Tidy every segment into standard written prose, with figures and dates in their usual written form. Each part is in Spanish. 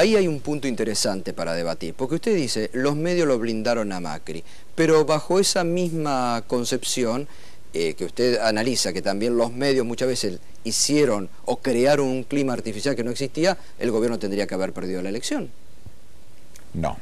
ahí hay un punto interesante para debatir, porque usted dice, los medios lo blindaron a Macri, pero bajo esa misma concepción, que usted analiza que también los medios muchas veces hicieron o crearon un clima artificial que no existía, el gobierno tendría que haber perdido la elección. No.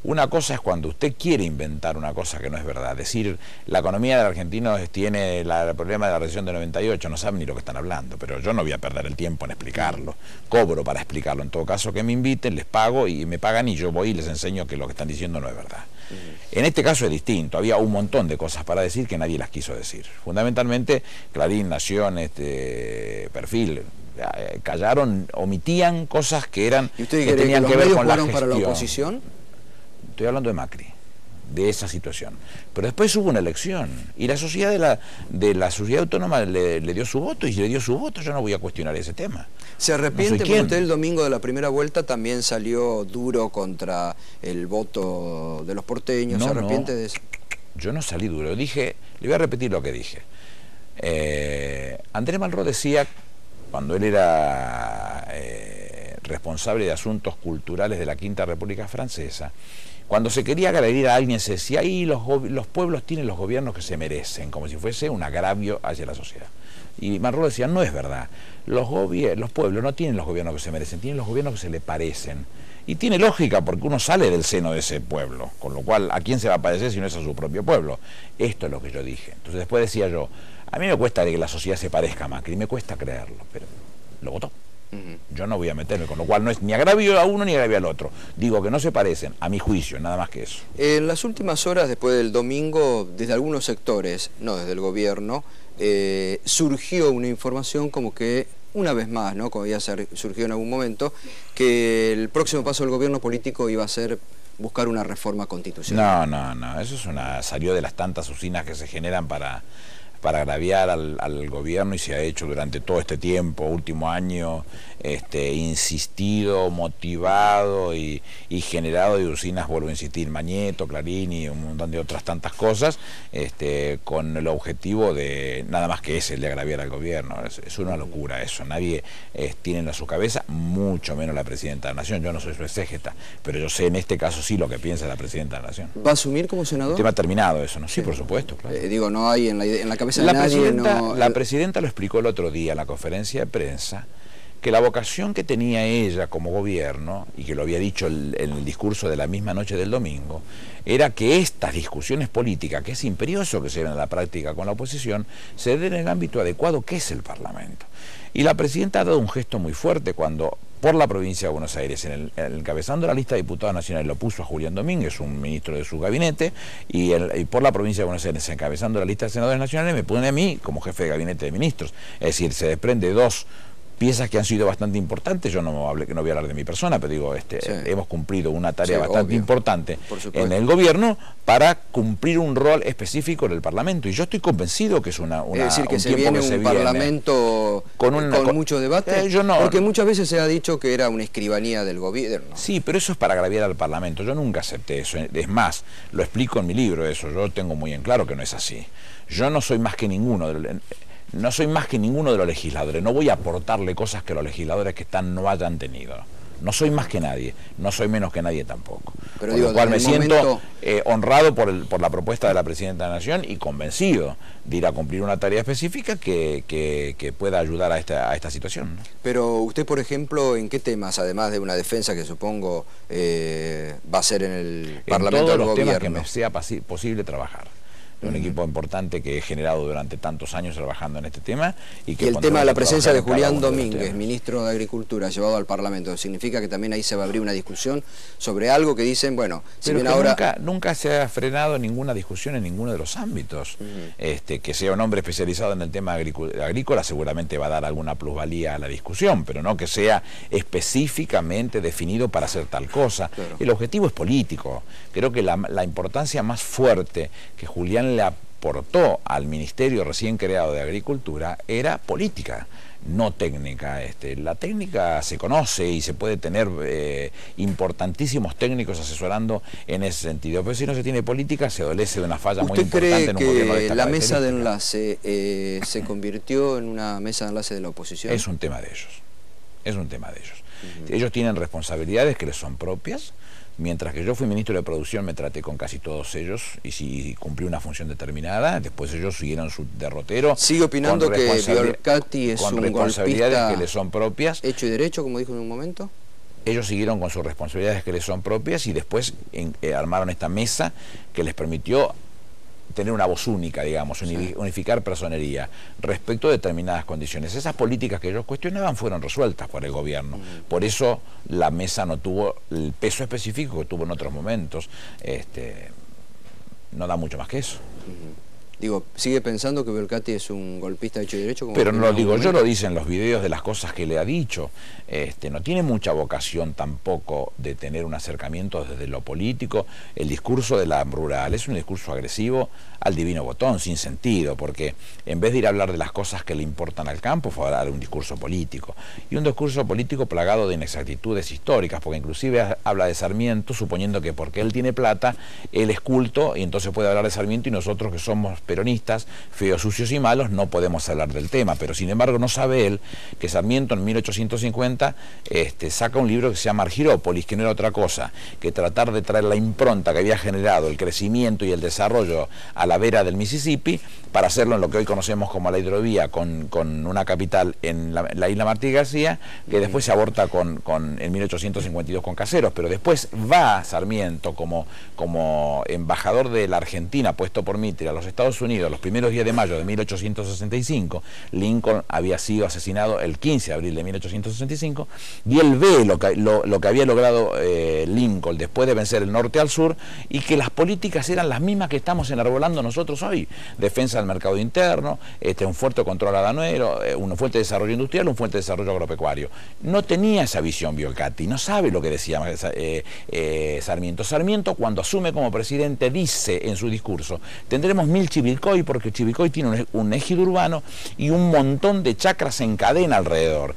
Una cosa es cuando usted quiere inventar una cosa que no es verdad. Decir, la economía del argentino tiene el problema de la recesión de 98, no saben ni lo que están hablando, pero yo no voy a perder el tiempo en explicarlo. Cobro para explicarlo. En todo caso, que me inviten, les pago y me pagan y yo voy y les enseño que lo que están diciendo no es verdad. En este caso es distinto. Había un montón de cosas para decir que nadie las quiso decir. Fundamentalmente, Clarín, Nación, Perfil, callaron, omitían cosas que eran ¿Y usted que tenían que ver con la gestión. ¿Para la oposición? Estoy hablando de Macri, de esa situación. Pero después hubo una elección y la sociedad de la sociedad autónoma le dio su voto, y si le dio su voto yo no voy a cuestionar ese tema. ¿Se arrepiente porque usted el domingo de la primera vuelta también salió duro contra el voto de los porteños? ¿Se arrepiente de eso? Yo no salí duro, dije, le voy a repetir lo que dije. Andrés Malraux decía, cuando él era responsable de asuntos culturales de la Quinta República Francesa, cuando se quería agredir a alguien se decía, ahí los pueblos tienen los gobiernos que se merecen, como si fuese un agravio hacia la sociedad. Y Malraux decía, no es verdad, los pueblos no tienen los gobiernos que se merecen, tienen los gobiernos que se le parecen. Y tiene lógica, porque uno sale del seno de ese pueblo, con lo cual, ¿a quién se va a parecer si no es a su propio pueblo? Esto es lo que yo dije. Entonces después decía yo, a mí me cuesta que la sociedad se parezca a Macri, me cuesta creerlo, pero lo votó. Yo no voy a meterme, con lo cual no es ni agravio a uno ni agravio al otro. Digo que no se parecen, a mi juicio, nada más que eso. En las últimas horas, después del domingo, desde algunos sectores, no desde el gobierno, surgió una información como que, una vez más, ¿no?, como había surgido en algún momento, que el próximo paso del gobierno político iba a ser buscar una reforma constitucional. No, eso salió de las tantas usinas que se generan para agraviar al gobierno, y se ha hecho durante todo este tiempo, último año, insistido, motivado y generado de usinas, vuelvo a insistir, Mañeto, Clarín y un montón de otras tantas cosas, con el objetivo de, nada más que ese, el de agraviar al gobierno. Es una locura eso, nadie tiene en su cabeza, mucho menos la Presidenta de la Nación. Yo no soy su exégeta, pero yo sé en este caso sí lo que piensa la Presidenta de la Nación. ¿Va a asumir como senador? El tema terminado eso, ¿no? Sí, por supuesto, claro. Digo, no hay en la cabeza de nadie, la presidenta lo explicó el otro día en la conferencia de prensa, que la vocación que tenía ella como gobierno, y que lo había dicho en el discurso de la misma noche del domingo, era que estas discusiones políticas, que es imperioso que se den a la práctica con la oposición, se den en el ámbito adecuado, que es el Parlamento. Y la presidenta ha dado un gesto muy fuerte cuando, por la provincia de Buenos Aires, encabezando la lista de diputados nacionales, lo puso a Julián Domínguez, un ministro de su gabinete, y por la provincia de Buenos Aires, encabezando la lista de senadores nacionales, me pone a mí como jefe de gabinete de ministros. Es decir, se desprende dos piezas que han sido bastante importantes. Yo no voy a hablar de mi persona, pero digo, sí, hemos cumplido una tarea bastante importante en el gobierno para cumplir un rol específico en el Parlamento, y yo estoy convencido que es es decir, que se viene un Parlamento con mucho debate, porque muchas veces se ha dicho que era una escribanía del gobierno. Sí, pero eso es para agraviar al Parlamento. Yo nunca acepté eso, es más, lo explico en mi libro eso, yo tengo muy en claro que no es así. Yo no soy más que ninguno de los legisladores, no voy a aportarle cosas que los legisladores que están no hayan tenido. No soy más que nadie, no soy menos que nadie tampoco. Pero con lo cual me siento honrado por la propuesta de la Presidenta de la Nación y convencido de ir a cumplir una tarea específica que pueda ayudar a esta situación, ¿no? Pero usted, por ejemplo, ¿en qué temas, además de una defensa que supongo va a ser en el Parlamento del Gobierno? En todos los temas que me sea posible trabajar. Un equipo importante que he generado durante tantos años trabajando en este tema. Y el tema de la presencia de Julián Domínguez, ministro de Agricultura, llevado al Parlamento, ¿significa que también ahí se va a abrir una discusión sobre algo que dicen, bueno, si bien ahora... Nunca se ha frenado ninguna discusión en ninguno de los ámbitos. Que sea un hombre especializado en el tema agrícola seguramente va a dar alguna plusvalía a la discusión, pero no que sea específicamente definido para hacer tal cosa. Claro. El objetivo es político. Creo que la importancia más fuerte que Julián le aportó al Ministerio recién creado de Agricultura era política, no técnica. La técnica se conoce y se puede tener importantísimos técnicos asesorando en ese sentido, pero si no se tiene política se adolece de una falla muy importante en un gobierno de esta característica. ¿La mesa de enlace se convirtió en una mesa de enlace de la oposición? Es un tema de ellos, es un tema de ellos. Ellos tienen responsabilidades que les son propias. Mientras que yo fui ministro de Producción, me traté con casi todos ellos y si cumplí una función determinada, después ellos siguieron su derrotero. ¿Sigue opinando que Violcati es un responsabilidades que le son propias? Hecho y derecho, como dijo en un momento. Ellos siguieron con sus responsabilidades que les son propias y después armaron esta mesa que les permitió tener una voz única, digamos, unificar personería respecto a determinadas condiciones. Esas políticas que ellos cuestionaban fueron resueltas por el gobierno. Por eso la mesa no tuvo el peso específico que tuvo en otros momentos. No da mucho más que eso. Digo, ¿sigue pensando que Violcati es un golpista hecho y derecho? Como pero no lo digo yo, lo dicen los videos de las cosas que le ha dicho. No tiene mucha vocación tampoco de tener un acercamiento desde lo político. El discurso de la rural es un discurso agresivo al divino botón, sin sentido, porque en vez de ir a hablar de las cosas que le importan al campo, fue a dar un discurso político. Y un discurso político plagado de inexactitudes históricas, porque inclusive habla de Sarmiento, suponiendo que porque él tiene plata, él es culto, y entonces puede hablar de Sarmiento, y nosotros que somos peronistas, feos, sucios y malos, no podemos hablar del tema. Pero sin embargo no sabe él que Sarmiento en 1850 saca un libro que se llama Argirópolis, que no era otra cosa que tratar de traer la impronta que había generado el crecimiento y el desarrollo a la vera del Mississippi, para hacerlo en lo que hoy conocemos como la hidrovía, con una capital en la isla Martí García, que después se aborta en 1852 con Caseros, pero después va Sarmiento como embajador de la Argentina, puesto por Mitre, a los Estados Unidos los primeros días de mayo de 1865. Lincoln había sido asesinado el 15 de abril de 1865, y él ve lo que había logrado Lincoln después de vencer el norte al sur, y que las políticas eran las mismas que estamos enarbolando nosotros hoy: defensa del mercado interno, un fuerte control aduanero, un fuerte desarrollo industrial, un fuerte desarrollo agropecuario. No tenía esa visión Violcati, no sabe lo que decía Sarmiento. Sarmiento, cuando asume como presidente, dice en su discurso: tendremos 1000 Chivilcoy, porque Chivilcoy tiene un ejido urbano y un montón de chacras en cadena alrededor.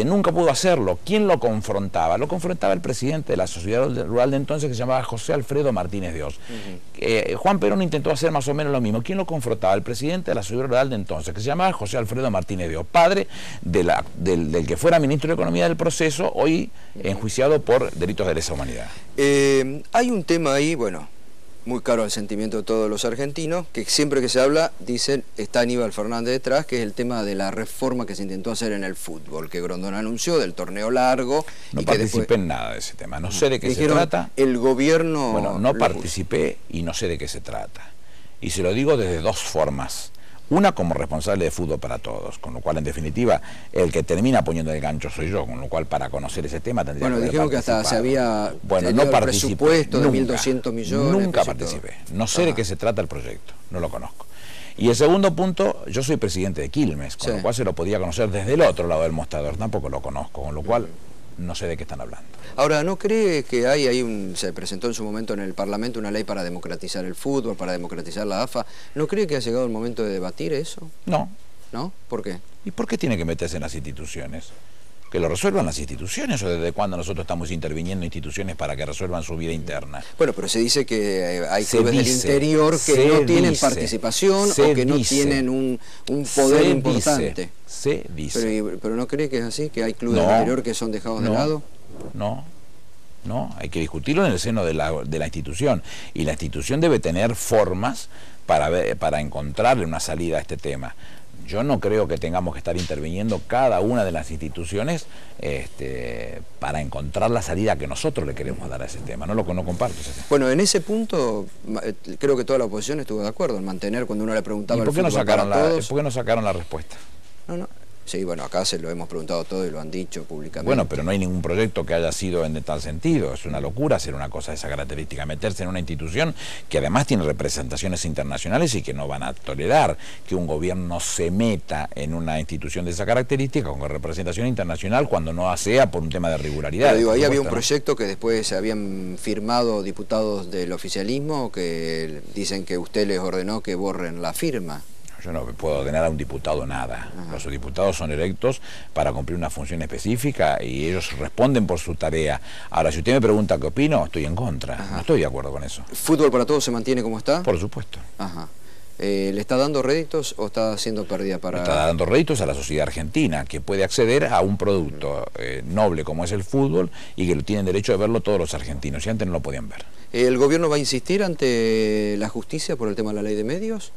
Nunca pudo hacerlo. ¿Quién lo confrontaba? Lo confrontaba el presidente de la sociedad rural de entonces, que se llamaba José Alfredo Martínez de Oz. Juan Perón intentó hacer más o menos lo mismo. ¿Quién lo confrontaba? El presidente de la sociedad rural de entonces, que se llamaba José Alfredo Martínez de Oz, padre del que fuera ministro de Economía del proceso, hoy enjuiciado por delitos de lesa humanidad. Hay un tema ahí, bueno, muy caro al sentimiento de todos los argentinos, que siempre que se habla, dicen, está Aníbal Fernández detrás, que es el tema de la reforma que se intentó hacer en el fútbol, que Grondona anunció, del torneo largo. No y participé después en nada de ese tema, no sé de qué se trata. El gobierno... Bueno, no participé y no sé de qué se trata. Y se lo digo desde dos formas. Una, como responsable de Fútbol para Todos, con lo cual, en definitiva, el que termina poniendo el gancho soy yo, con lo cual, para conocer ese tema tendría que haber dijeron que hasta se había no presupuesto de 1.200 millones. Nunca participé. No sé de qué se trata el proyecto, no lo conozco. Y el segundo punto, yo soy presidente de Quilmes, con lo cual se lo podía conocer desde el otro lado del mostrador, tampoco lo conozco, con lo cual no sé de qué están hablando. Ahora, ¿no cree que se presentó en su momento en el Parlamento una ley para democratizar el fútbol, para democratizar la AFA? ¿No cree que ha llegado el momento de debatir eso? No. ¿No? ¿Por qué? ¿Y por qué tiene que meterse en las instituciones? Que lo resuelvan las instituciones, o desde cuándo nosotros estamos interviniendo en instituciones para que resuelvan su vida interna. Bueno, pero se dice que hay clubes del interior que no tienen participación o que no tienen un poder importante. Se dice. Pero ¿no cree que es así? ¿Que hay clubes del interior que son dejados de lado? No, hay que discutirlo en el seno de la institución, y la institución debe tener formas para encontrarle una salida a este tema. Yo no creo que tengamos que estar interviniendo cada una de las instituciones para encontrar la salida que nosotros le queremos dar a ese tema. No comparto ese tema. Bueno, en ese punto creo que toda la oposición estuvo de acuerdo en mantener, cuando uno le preguntaba... ¿Y por qué no sacaron la respuesta? No. Sí, bueno, acá se lo hemos preguntado todo y lo han dicho públicamente. Bueno, pero no hay ningún proyecto que haya sido en tal sentido. Es una locura hacer una cosa de esa característica, meterse en una institución que además tiene representaciones internacionales y que no van a tolerar que un gobierno se meta en una institución de esa característica con representación internacional cuando no sea por un tema de regularidad. Pero digo, ahí había un proyecto que después se habían firmado diputados del oficialismo que dicen que usted les ordenó que borren la firma. Yo no puedo ordenar a un diputado nada. Los diputados son electos para cumplir una función específica y ellos responden por su tarea. Ahora, si usted me pregunta qué opino, estoy en contra. No estoy de acuerdo con eso. ¿Fútbol para Todos se mantiene como está? Por supuesto. Ajá. ¿Le está dando réditos o está haciendo pérdida para...? Está dando réditos a la sociedad argentina, que puede acceder a un producto noble como es el fútbol y que lo tienen derecho de verlo todos los argentinos, y antes no lo podían ver. ¿El gobierno va a insistir ante la justicia por el tema de la ley de medios?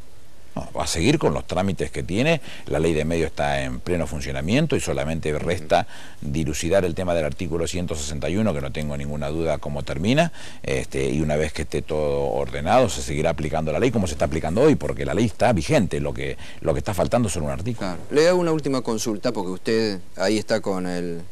No, va a seguir con los trámites que tiene. La ley de medios está en pleno funcionamiento y solamente resta dilucidar el tema del artículo 161, que no tengo ninguna duda cómo termina, y una vez que esté todo ordenado se seguirá aplicando la ley como se está aplicando hoy, porque la ley está vigente, lo que está faltando son un artículo. Claro. Le hago una última consulta, porque usted ahí está con el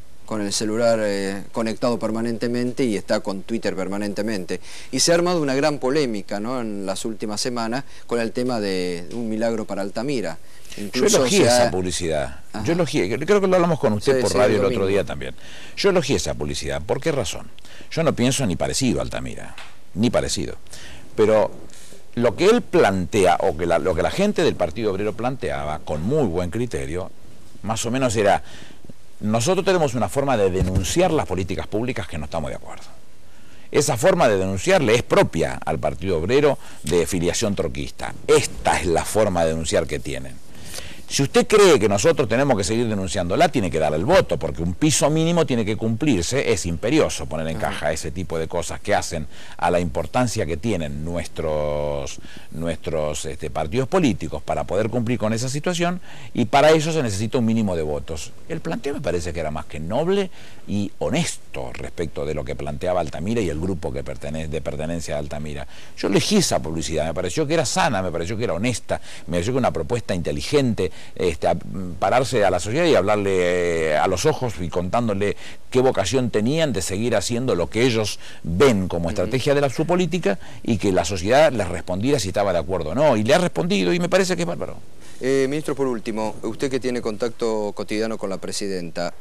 celular conectado permanentemente y está con Twitter permanentemente. Y se ha armado una gran polémica, ¿no?, en las últimas semanas con el tema de un milagro para Altamira. Incluso yo elogié esa publicidad. Ajá. Yo elogié, creo que lo hablamos con usted por radio el otro día también. Yo elogié esa publicidad. ¿Por qué razón? Yo no pienso ni parecido a Altamira, ni parecido. Pero lo que él plantea, o que lo que la gente del Partido Obrero planteaba, con muy buen criterio, más o menos era: nosotros tenemos una forma de denunciar las políticas públicas que no estamos de acuerdo. Esa forma de denunciar le es propia al Partido Obrero de filiación troquista. Esta es la forma de denunciar que tienen. Si usted cree que nosotros tenemos que seguir denunciándola, tiene que dar el voto, porque un piso mínimo tiene que cumplirse. Es imperioso poner en caja ese tipo de cosas que hacen a la importancia que tienen nuestros partidos políticos para poder cumplir con esa situación, y para eso se necesita un mínimo de votos. El planteo me parece que era más que noble y honesto respecto de lo que planteaba Altamira y el grupo de pertenencia a Altamira. Yo elegí esa publicidad, me pareció que era sana, me pareció que era honesta, me pareció que era una propuesta inteligente. Pararse a la sociedad y hablarle a los ojos y contándole qué vocación tenían de seguir haciendo lo que ellos ven como estrategia de su política, y que la sociedad les respondiera si estaba de acuerdo o no, y le ha respondido, y me parece que es bárbaro. Ministro, por último, usted que tiene contacto cotidiano con la presidenta,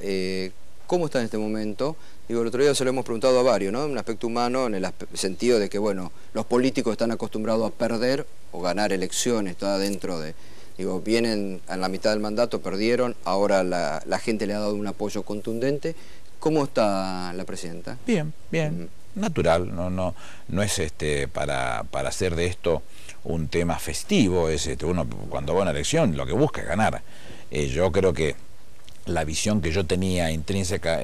¿cómo está en este momento? Digo, el otro día se lo hemos preguntado a varios, ¿no? En un aspecto humano, en el sentido de que, bueno, los políticos están acostumbrados a perder o ganar elecciones, está dentro de... Digo, vienen a la mitad del mandato, perdieron, ahora la gente le ha dado un apoyo contundente. ¿Cómo está la presidenta? Bien, bien, natural, no es para hacer de esto un tema festivo. Es uno cuando va a una elección lo que busca es ganar. Yo creo que la visión que yo tenía intrínseca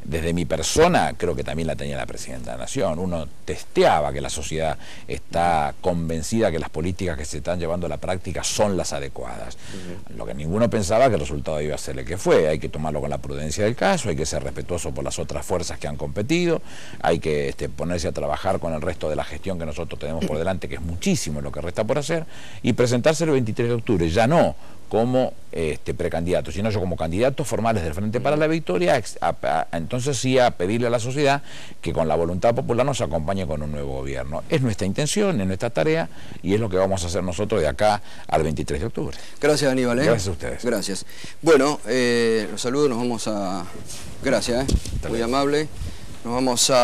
desde mi persona, creo que también la tenía la Presidenta de la Nación. Uno testeaba que la sociedad está convencida que las políticas que se están llevando a la práctica son las adecuadas. Lo que ninguno pensaba que el resultado iba a ser el que fue. Hay que tomarlo con la prudencia del caso, hay que ser respetuoso por las otras fuerzas que han competido, hay que ponerse a trabajar con el resto de la gestión que nosotros tenemos por delante, que es muchísimo lo que resta por hacer, y presentarse el 23 de octubre, ya no como precandidatos, sino yo como candidatos formales del Frente para la Victoria, entonces sí a pedirle a la sociedad que con la voluntad popular nos acompañe con un nuevo gobierno. Es nuestra intención, es nuestra tarea, y es lo que vamos a hacer nosotros de acá al 23 de octubre. Gracias, Aníbal. Gracias a ustedes. Gracias. Bueno, los saludos, nos vamos a... Gracias, muy amable. Nos vamos a...